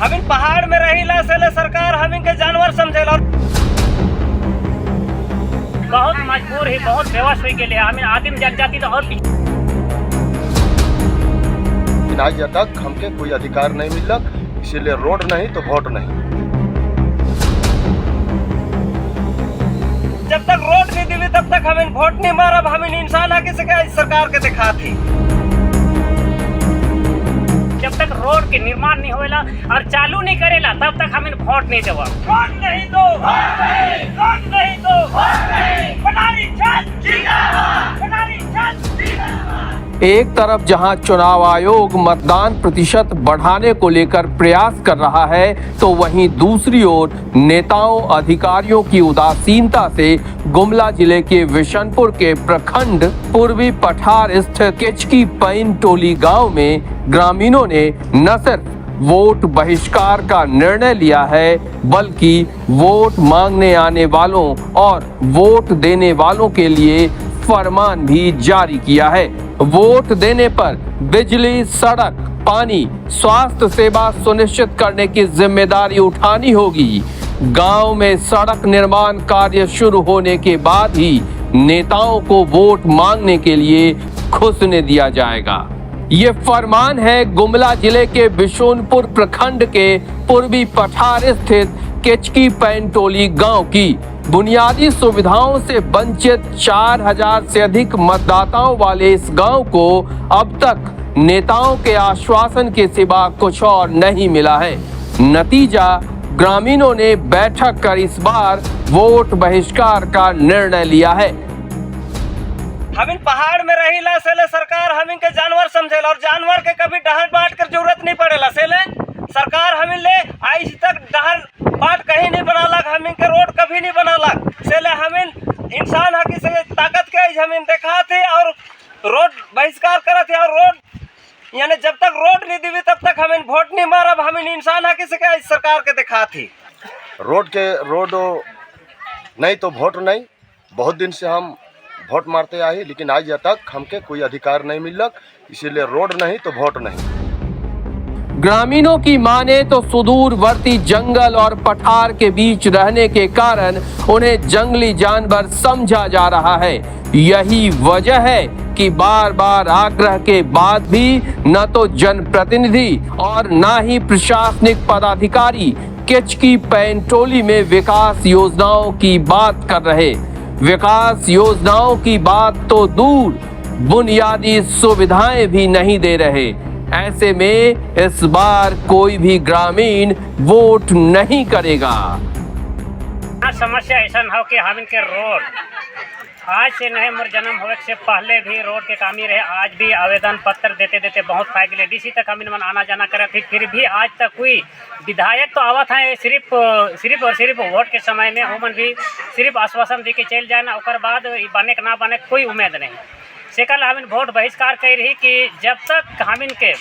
हम इन पहाड़ में रहीला से सरकार हम इनके जानवर समझेला। बहुत मजबूर ही, बहुत बेवश हो गए हम आदिम जनजाति तो और आज तक हमके कोई अधिकार नहीं मिलक, इसीलिए रोड नहीं तो वोट नहीं। जब तक रोड नहीं दिवी तब तक हम वोट नहीं मारब। हम इंसान है किसी के सरकार के दिखा थी। जब तक रोड के निर्माण नहीं होएला और चालू नहीं करेला तब तक हम वोट नहीं देवा। वोट नहीं दो, वोट नहीं दो, बनारी छत जिंदाबाद, बनारी छत जिंदाबाद। एक तरफ जहां चुनाव आयोग मतदान प्रतिशत बढ़ाने को लेकर प्रयास कर रहा है, तो वहीं दूसरी ओर नेताओं अधिकारियों की उदासीनता से गुमला जिले के विशनपुर के प्रखंड पूर्वी पठार स्थित केचकी पैन टोली गांव में ग्रामीणों ने न सिर्फ वोट बहिष्कार का निर्णय लिया है, बल्कि वोट मांगने आने वालों और वोट देने वालों के लिए फरमान भी जारी किया है। वोट देने पर बिजली, सड़क, पानी, स्वास्थ्य सेवा सुनिश्चित करने की जिम्मेदारी उठानी होगी। गांव में सड़क निर्माण कार्य शुरू होने के बाद ही नेताओं को वोट मांगने के लिए घुसने दिया जाएगा। ये फरमान है गुमला जिले के बिशुनपुर प्रखंड के पूर्वी पठार स्थित केचकी पैन टोली गांव की बुनियादी सुविधाओं से वंचित 4000 से अधिक मतदाताओं वाले इस गांव को अब तक नेताओं के आश्वासन के सिवा कुछ और नहीं मिला है। नतीजा, ग्रामीणों ने बैठक कर इस बार वोट बहिष्कार का निर्णय लिया है। हम इन पहाड़ में रहीला से सरकार हम इनके जानवर समझेला और जानवर के कभी डहर बांट कर जरूरत नहीं पड़ेला। से सरकार हम ले आज तक डहर बाट कहीं नहीं बनालक, हम इनके रोड कभी नहीं बनालक। से हम इंसान है किसी ताकत के हम देखा थे और रोड बहिष्कार करा थे। और रोड यानी जब तक रोड नहीं दिवी तब तक हम वोट नहीं मारब। हम इंसान है किसी के सरकार के दिखा थी। रोड नहीं तो वोट नहीं। बहुत दिन से हम वोट मारते आए, लेकिन आज तक हमके कोई अधिकार नहीं मिलक, इसीलिए रोड नहीं तो वोट नहीं। ग्रामीणों की माने तो सुदूरवर्ती जंगल और पठार के बीच रहने के कारण उन्हें जंगली जानवर समझा जा रहा है। यही वजह है कि बार बार आग्रह के बाद भी न तो जनप्रतिनिधि और न ही प्रशासनिक पदाधिकारी केचकी पैन टोली में विकास योजनाओं की बात कर रहे। विकास योजनाओं की बात तो दूर, बुनियादी सुविधाएं भी नहीं दे रहे। ऐसे में इस बार कोई भी ग्रामीण वोट नहीं करेगा। समस्या ऐसा हो कि हम इनके रोड आज से नहीं, मोर जन्म होने से पहले भी रोड के कामी रहे। आज भी आवेदन पत्र देते देते बहुत फायदे ले डीसी तक हम मन आना जाना करे थे, फिर भी आज तक कोई विधायक तो आवत है सिर्फ और सिर्फ वोट के समय में। ओमन भी सिर्फ आश्वासन दे के चल जाए ना, और बाद बने के ना बने कोई उम्मीद नहीं। से कल हम वोट बहिष्कार कर रही कि जब तक हम इनके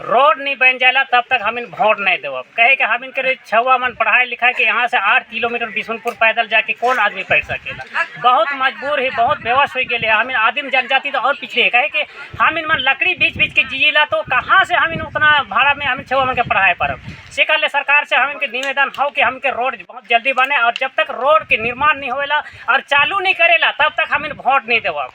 रोड नहीं बन जाला तब तक हम वोट नहीं देव। कहे कि हम इनके छुआ मन पढ़ाई लिखाई के यहाँ से 8 किलोमीटर बिशुनपुर पैदल जाके कौन आदमी पढ़ सकेला। बहुत मजबूर ही, बहुत बेवश हो गए हम आदिम जनजाति तो और पिछड़े। कहे कि हम इन मन लकड़ी बीच बीच के जिला तो कहाँ से हम उतना भाड़ा में हम छुआ मन के पढ़ाई पर। से कल सरकार से हम इनके निवेदन हो कि हम रोड बहुत जल्दी बने, और जब तक रोड के निर्माण नहीं होएला और चालू नहीं करेला तब तक हम वोट नहीं देव।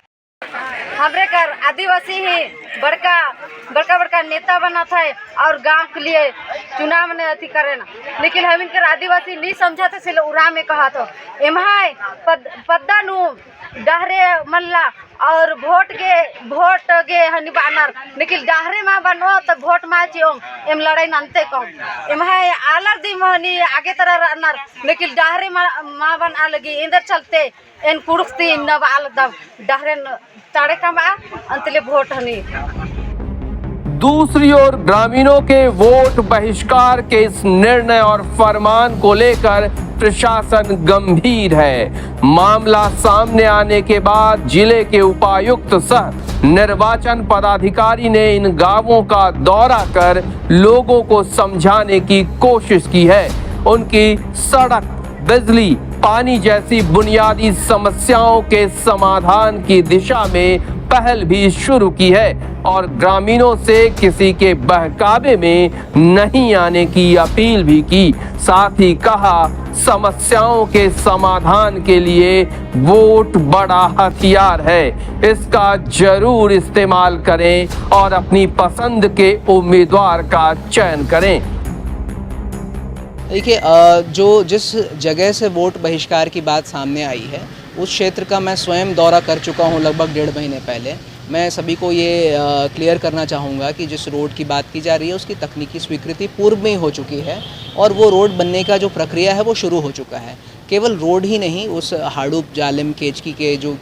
हमरे कर आदिवासी ही बड़का नेता बना था और गांव के लिए चुनाव ने अथी करे ना, लेकिन हम इनकर आदिवासी नहीं समझा थे। सिले उरा में कहा तो एमाय पद्दा नु डहरे मल्ला और वोट गे हनी बानर, लेकिन डहरे मा बनो तो वोट मा चियों एम लड़ाई नंते कम एमाय आलर दी मोहनी आगे तरह रनर, लेकिन डहरे मा बन अलगी इंदर चलते एन कुड़ती नब आल दब डहरे ताड़े कम अंतले वोट हनी। दूसरी ओर ग्रामीणों के वोट बहिष्कार के इस निर्णय और फरमान को लेकर प्रशासन गंभीर है। मामला सामने आने के बाद जिले के उपायुक्त सह निर्वाचन पदाधिकारी ने इन गांवों का दौरा कर लोगों को समझाने की कोशिश की है। उनकी सड़क, बिजली, पानी जैसी बुनियादी समस्याओं के समाधान की दिशा में पहल भी शुरू की है और ग्रामीणों से किसी के बहकावे में नहीं आने की अपील भी की। साथ ही कहा, समस्याओं के समाधान के लिए वोट बड़ा हथियार है, इसका जरूर इस्तेमाल करें और अपनी पसंद के उम्मीदवार का चयन करें। देखिए, जो जिस जगह से वोट बहिष्कार की बात सामने आई है उस क्षेत्र का मैं स्वयं दौरा कर चुका हूं लगभग 1.5 महीने पहले। मैं सभी को ये क्लियर करना चाहूँगा कि जिस रोड की बात की जा रही है उसकी तकनीकी स्वीकृति पूर्व में ही हो चुकी है और वो रोड बनने का जो प्रक्रिया है वो शुरू हो चुका है। केवल रोड ही नहीं, उस हाड़ूप, जालिम, केचकी के जो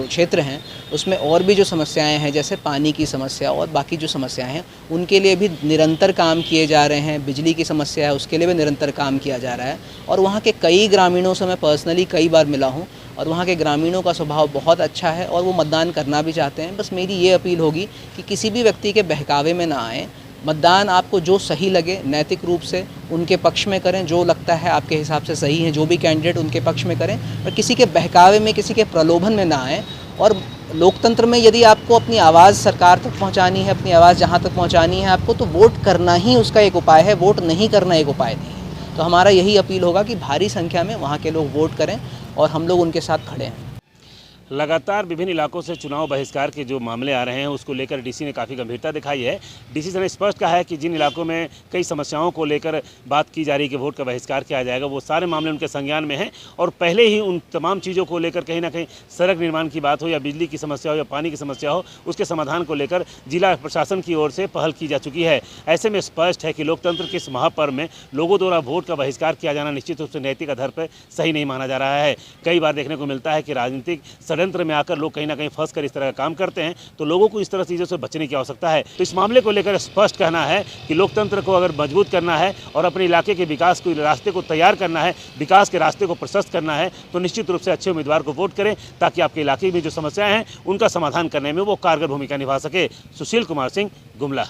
क्षेत्र हैं उसमें और भी जो समस्याएं हैं जैसे पानी की समस्या और बाकी जो समस्याएं हैं उनके लिए भी निरंतर काम किए जा रहे हैं। बिजली की समस्या है उसके लिए भी निरंतर काम किया जा रहा है और वहाँ के कई ग्रामीणों से मैं पर्सनली कई बार मिला हूँ और वहाँ के ग्रामीणों का स्वभाव बहुत अच्छा है और वो मतदान करना भी चाहते हैं। बस मेरी ये अपील होगी कि किसी भी व्यक्ति के बहकावे में ना आएँ। मतदान आपको जो सही लगे नैतिक रूप से उनके पक्ष में करें, जो लगता है आपके हिसाब से सही है, जो भी कैंडिडेट उनके पक्ष में करें, और किसी के बहकावे में, किसी के प्रलोभन में ना आएँ। और लोकतंत्र में यदि आपको अपनी आवाज़ सरकार तक पहुंचानी है, अपनी आवाज़ जहां तक पहुंचानी है आपको, तो वोट करना ही उसका एक उपाय है, वोट नहीं करना एक उपाय नहीं है। तो हमारा यही अपील होगा कि भारी संख्या में वहाँ के लोग वोट करें और हम लोग उनके साथ खड़े हैं। लगातार विभिन्न इलाकों से चुनाव बहिष्कार के जो मामले आ रहे हैं उसको लेकर डीसी ने काफ़ी गंभीरता दिखाई है। डीसी ने स्पष्ट कहा है कि जिन इलाकों में कई समस्याओं को लेकर बात की जा रही है कि वोट का बहिष्कार किया जाएगा, वो सारे मामले उनके संज्ञान में हैं और पहले ही उन तमाम चीज़ों को लेकर कहीं ना कहीं सड़क निर्माण की बात हो या बिजली की समस्या हो या पानी की समस्या हो, उसके समाधान को लेकर जिला प्रशासन की ओर से पहल की जा चुकी है। ऐसे में स्पष्ट है कि लोकतंत्र के इस महापर्व में लोगों द्वारा वोट का बहिष्कार किया जाना निश्चित रूप से नैतिक आधार पर सही नहीं माना जा रहा है। कई बार देखने को मिलता है कि राजनीतिक षड्यंत्र में आकर लोग कहीं ना कहीं फंस कर इस तरह का काम करते हैं, तो लोगों को इस तरह चीज़ों से बचने की आवश्यकता है। तो इस मामले को लेकर स्पष्ट कहना है कि लोकतंत्र को अगर मजबूत करना है और अपने इलाके के विकास के रास्ते को तैयार करना है, विकास के रास्ते को प्रशस्त करना है, तो निश्चित रूप से अच्छे उम्मीदवार को वोट करें ताकि आपके इलाके में जो समस्याएं हैं उनका समाधान करने में वो कारगर भूमिका निभा सके। सुशील कुमार सिंह, गुमला।